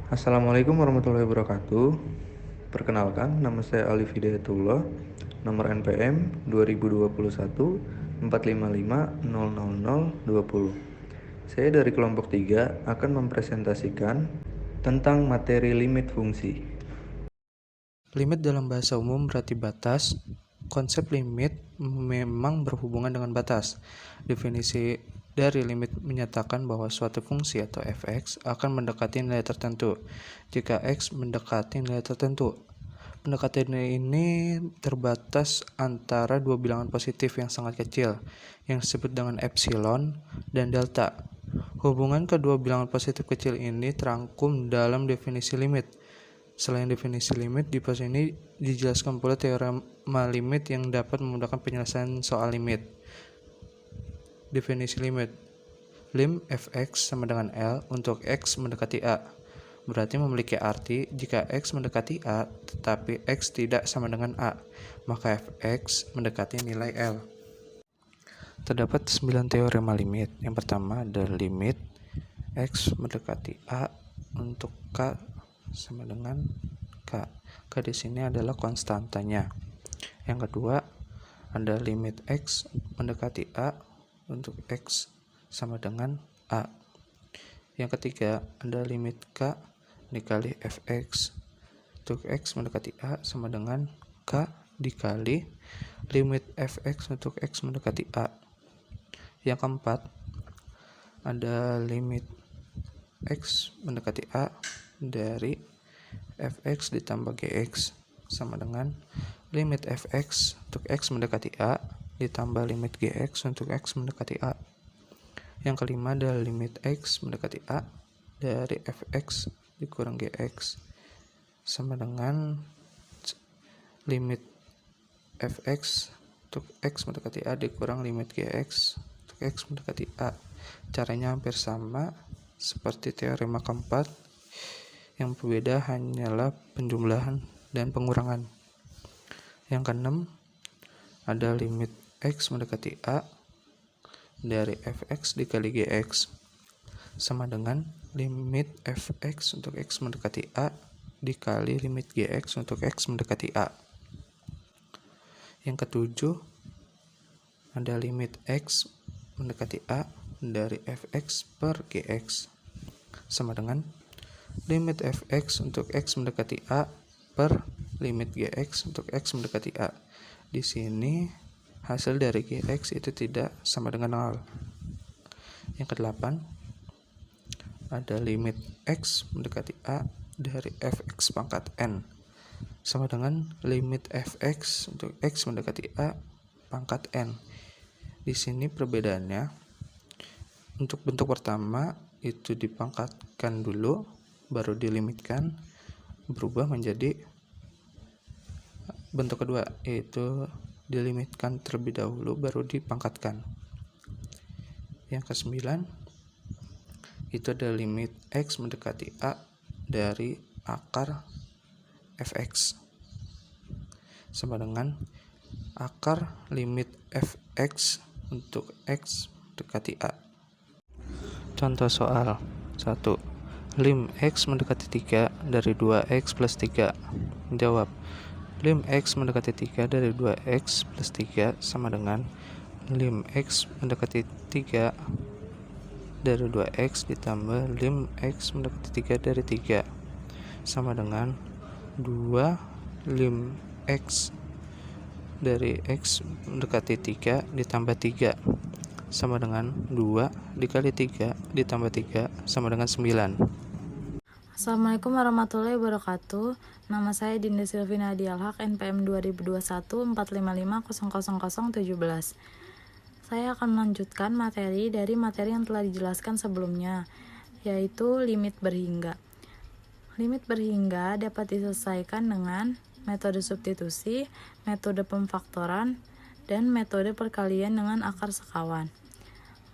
Assalamualaikum warahmatullahi wabarakatuh. Perkenalkan, nama saya Alif Hidayatullah, nomor NPM 2021 455 Saya dari kelompok 3 akan mempresentasikan tentang materi limit fungsi. Limit dalam bahasa umum berarti batas. Konsep limit memang berhubungan dengan batas. Definisi dari limit menyatakan bahwa suatu fungsi atau f(x) akan mendekati nilai tertentu jika x mendekati nilai tertentu. Pendekatan ini terbatas antara dua bilangan positif yang sangat kecil, yang disebut dengan epsilon dan delta. Hubungan kedua bilangan positif kecil ini terangkum dalam definisi limit. Selain definisi limit, di pas ini dijelaskan pula teorema limit yang dapat memudahkan penyelesaian soal limit. Definisi limit: lim f(x) sama dengan L untuk x mendekati A. Berarti memiliki arti jika x mendekati A tetapi x tidak sama dengan A, maka f(x) mendekati nilai L. Terdapat 9 teorema limit. Yang pertama adalah limit x mendekati A untuk k sama dengan k. K di sini adalah konstantanya. Yang kedua ada limit x mendekati A untuk x sama dengan A. Yang ketiga ada limit k dikali fx untuk x mendekati A sama dengan k dikali limit fx untuk x mendekati A. Yang keempat ada limit x mendekati A dari fx ditambah gx sama dengan limit fx untuk x mendekati A ditambah limit gx untuk x mendekati A. Yang kelima adalah limit x mendekati A dari fx dikurang gx sama dengan limit fx untuk x mendekati A dikurang limit gx untuk x mendekati A. Caranya hampir sama seperti teorema keempat, yang berbeda hanyalah penjumlahan dan pengurangan. Yang keenam ada limit x mendekati A dari fx dikali gx sama dengan limit fx untuk x mendekati A dikali limit gx untuk x mendekati A. Yang ketujuh ada limit x mendekati A dari fx per gx sama dengan limit fx untuk x mendekati A per limit gx untuk x mendekati A. Di sini hasil dari gx itu tidak sama dengan 0. Yang kedelapan ada limit x mendekati A dari fx pangkat n sama dengan limit fx untuk x mendekati A pangkat n. Di sini perbedaannya, untuk bentuk pertama itu dipangkatkan dulu baru dilimitkan, berubah menjadi bentuk kedua yaitu dilimitkan terlebih dahulu baru dipangkatkan. Yang kesembilan itu ada limit x mendekati A dari akar fx sama dengan akar limit fx untuk x mendekati A. Contoh soal 1. Lim x mendekati 3 dari 2x plus 3. Jawab. Lim x mendekati 3 dari 2x plus 3 sama dengan lim x mendekati 3 dari 2x ditambah lim x mendekati 3 dari 3 sama dengan 2 lim x dari x mendekati 3 ditambah 3 sama dengan 2 dikali 3 ditambah 3 sama dengan 9. Assalamualaikum warahmatullahi wabarakatuh. Nama saya Dinda Silvina Dialhaq, NPM 2021 455000017. Saya akan melanjutkan materi dari materi yang telah dijelaskan sebelumnya, yaitu limit berhingga. Limit berhingga dapat diselesaikan dengan metode substitusi, metode pemfaktoran, dan metode perkalian dengan akar sekawan.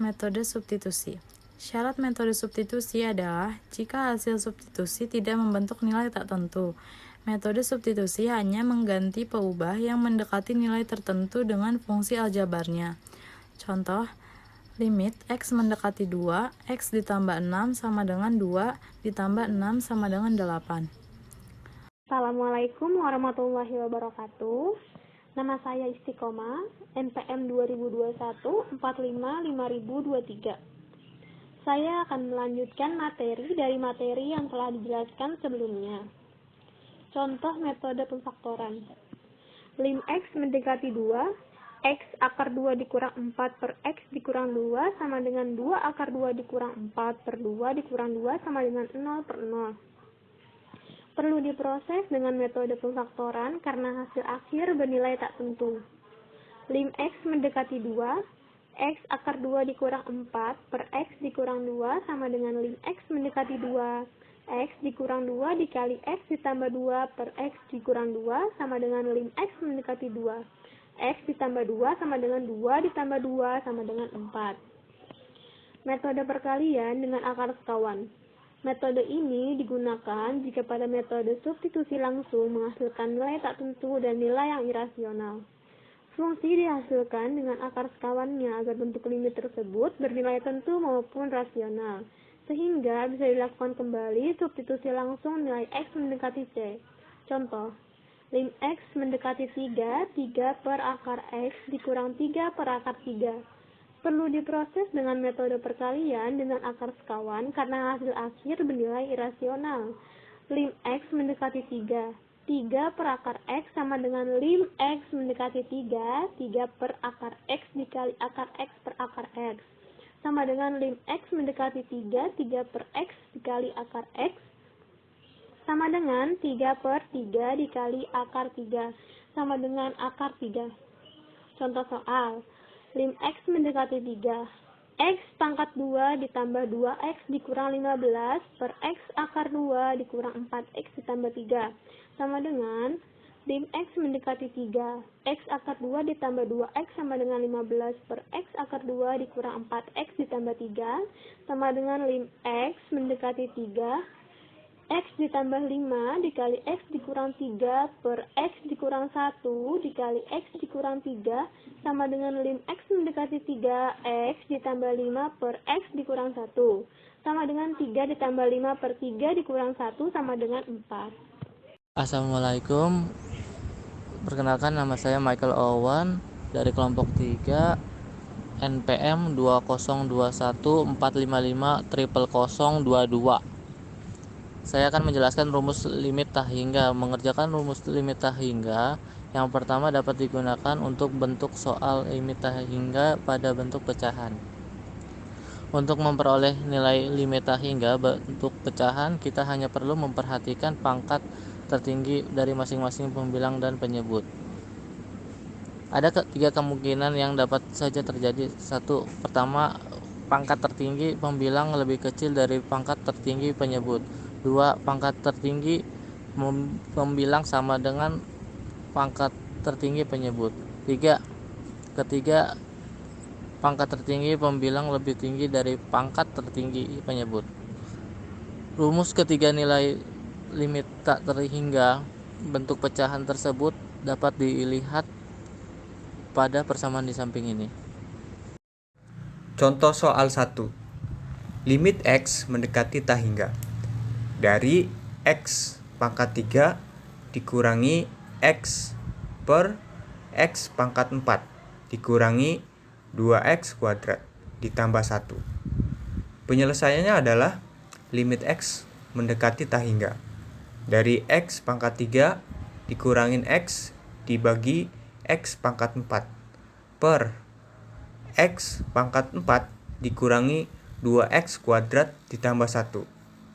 Metode substitusi. Syarat metode substitusi adalah jika hasil substitusi tidak membentuk nilai tak tentu. Metode substitusi hanya mengganti peubah yang mendekati nilai tertentu dengan fungsi aljabarnya. Contoh, Limit X mendekati 2, X ditambah 6 sama dengan 2 ditambah 6 sama dengan 8. Assalamualaikum warahmatullahi wabarakatuh. Nama saya Istiqomah, NPM 2021 455023. Saya akan melanjutkan materi dari materi yang telah dijelaskan sebelumnya. Contoh metode pemfaktoran. Lim X mendekati 2, X akar 2 dikurang 4 per X dikurang 2 sama dengan 2 akar 2 dikurang 4 per 2 dikurang 2 sama dengan 0 per 0. Perlu diproses dengan metode pemfaktoran karena hasil akhir bernilai tak tentu. Lim X mendekati 2, X akar 2 dikurang 4 per X dikurang 2 sama dengan lim X mendekati 2, X dikurang 2 dikali X ditambah 2 per X dikurang 2 sama dengan lim X mendekati 2. X ditambah 2 sama dengan 2 ditambah 2 sama dengan 4. Metode perkalian dengan akar sekawan. Metode ini digunakan jika pada metode substitusi langsung menghasilkan nilai tak tentu dan nilai yang irasional. Fungsi dihasilkan dengan akar sekawannya agar bentuk limit tersebut bernilai tentu maupun rasional, sehingga bisa dilakukan kembali substitusi langsung nilai X mendekati C. Contoh, lim X mendekati 3 per akar X dikurang 3 per akar 3. Perlu diproses dengan metode perkalian dengan akar sekawan karena hasil akhir bernilai irasional. Lim X mendekati 3 per akar X sama dengan lim X mendekati 3 per akar X dikali akar X per akar X. Sama dengan lim X mendekati 3 per X dikali akar X sama dengan 3 per 3 dikali akar 3 sama dengan akar 3. Contoh soal, lim X mendekati 3, X pangkat 2 ditambah 2X dikurang 15 per X akar 2 dikurang 4X ditambah 3 sama dengan lim X mendekati 3, X akar 2 ditambah 2X sama dengan 15 per X akar 2 dikurang 4X ditambah 3 sama dengan lim X mendekati 3, X ditambah 5 dikali X dikurang 3 per X dikurang 1 dikali X dikurang 3 sama dengan lim X mendekati 3 X ditambah 5 per X dikurang 1 sama dengan 3 ditambah 5 per 3 dikurang 1 sama dengan 4. Assalamualaikum. Perkenalkan, nama saya Michael Owen dari kelompok 3 NPM 202145500022. Saya akan menjelaskan rumus limit tak hingga. Mengerjakan rumus limit tak hingga yang pertama dapat digunakan untuk bentuk soal limit tak hingga pada bentuk pecahan. Untuk memperoleh nilai limit tak hingga bentuk pecahan, kita hanya perlu memperhatikan pangkat tertinggi dari masing-masing pembilang dan penyebut. Ada 3 kemungkinan yang dapat saja terjadi. 1. Pertama, pangkat tertinggi pembilang lebih kecil dari pangkat tertinggi penyebut. 2. Pangkat tertinggi pembilang sama dengan pangkat tertinggi penyebut. 3. Ketiga, pangkat tertinggi pembilang lebih tinggi dari pangkat tertinggi penyebut. Rumus ketiga nilai limit tak terhingga bentuk pecahan tersebut dapat dilihat pada persamaan di samping ini. Contoh soal 1. Limit X mendekati tak hingga. Dari X pangkat 3 dikurangi X per X pangkat 4 dikurangi 2X kuadrat ditambah 1. Penyelesaiannya adalah limit X mendekati tak hingga. Dari X pangkat 3 dikurangin X dibagi X pangkat 4 per X pangkat 4 dikurangi 2X kuadrat ditambah 1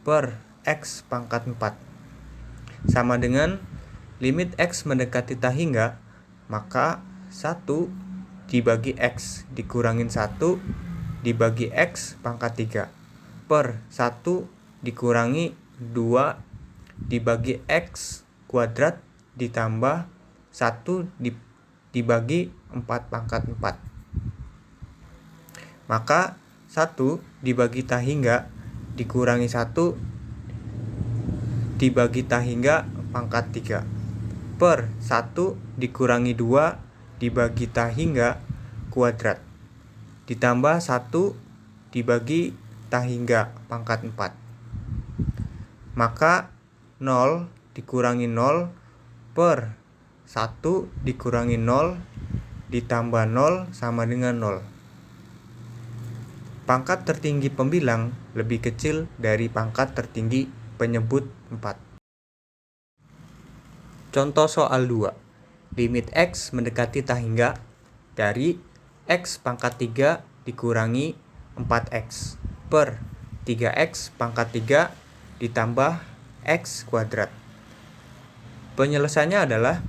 per X pangkat 4 sama dengan limit X mendekati tak hingga, maka 1 dibagi X dikurangin 1 dibagi X pangkat 3 per 1 dikurangi 2 dibagi X kuadrat ditambah 1 dibagi 4 pangkat 4. Maka 1 dibagi tak hingga dikurangi 1 dibagi tak hingga pangkat 3 per 1 dikurangi 2 dibagi tak hingga kuadrat ditambah 1 dibagi tahingga pangkat 4. Maka 0 dikurangi 0 per 1 dikurangi 0 ditambah 0 sama dengan 0. Pangkat tertinggi pembilang lebih kecil dari pangkat tertinggi penyebut 4. Contoh soal 2. Limit X mendekati tahingga dari X pangkat 3 dikurangi 4X per 3X pangkat 3 ditambah X kuadrat. Penyelesaiannya adalah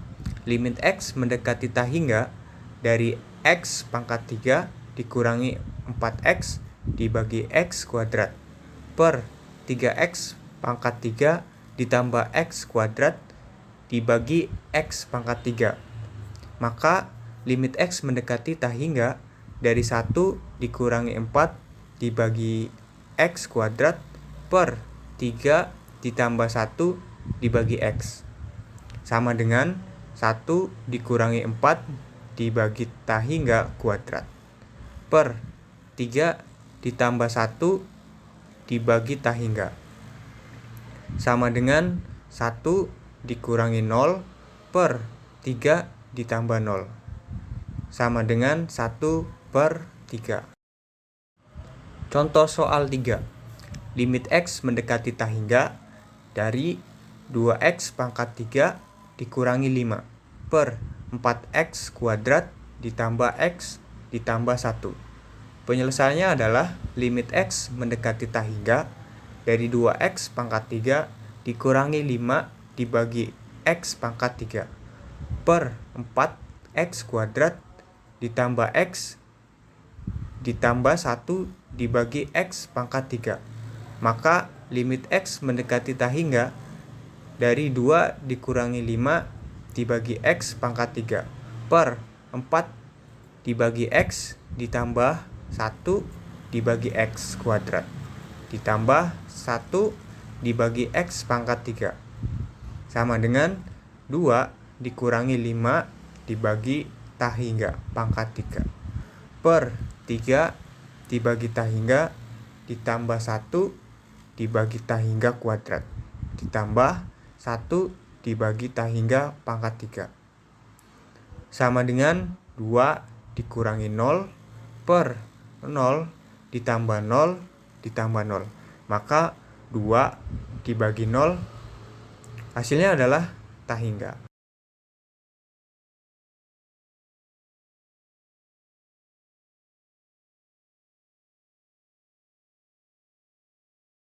limit X mendekati tahingga dari X pangkat 3 dikurangi 4X dibagi X kuadrat per 3X pangkat 3 ditambah X kuadrat dibagi X pangkat 3. Maka limit X mendekati tahingga dari 1 dikurangi 4 dibagi X kuadrat per 3 ditambah 1 dibagi X sama dengan 1 dikurangi 4 dibagi tahingga kuadrat per 3 ditambah 1 dibagi tahingga sama dengan 1 dikurangi 0 per 3 ditambah 0 sama dengan 1 per 3. Contoh soal 3. Limit X mendekati tahingga dari 2X pangkat 3 dikurangi 5 per 4X kuadrat ditambah X ditambah 1. Penyelesaiannya adalah limit X mendekati tahingga dari 2X pangkat 3 dikurangi 5 dibagi X pangkat 3 per 4X kuadrat ditambah X ditambah 1 dibagi X pangkat 3. Maka limit X mendekati tahingga dari 2 dikurangi 5 dibagi X pangkat 3 per 4 dibagi X ditambah 1 dibagi X kuadrat ditambah 1 dibagi X pangkat 3 sama dengan 2 dikurangi 5 dibagi tahingga pangkat 3 per 3 dibagi tahingga ditambah 1 dibagi tahingga kuadrat ditambah 1 dibagi tahingga pangkat 3 sama dengan 2 dikurangi 0 per 0 ditambah 0 ditambah 0. Maka 2 dibagi 0 hasilnya adalah tahingga.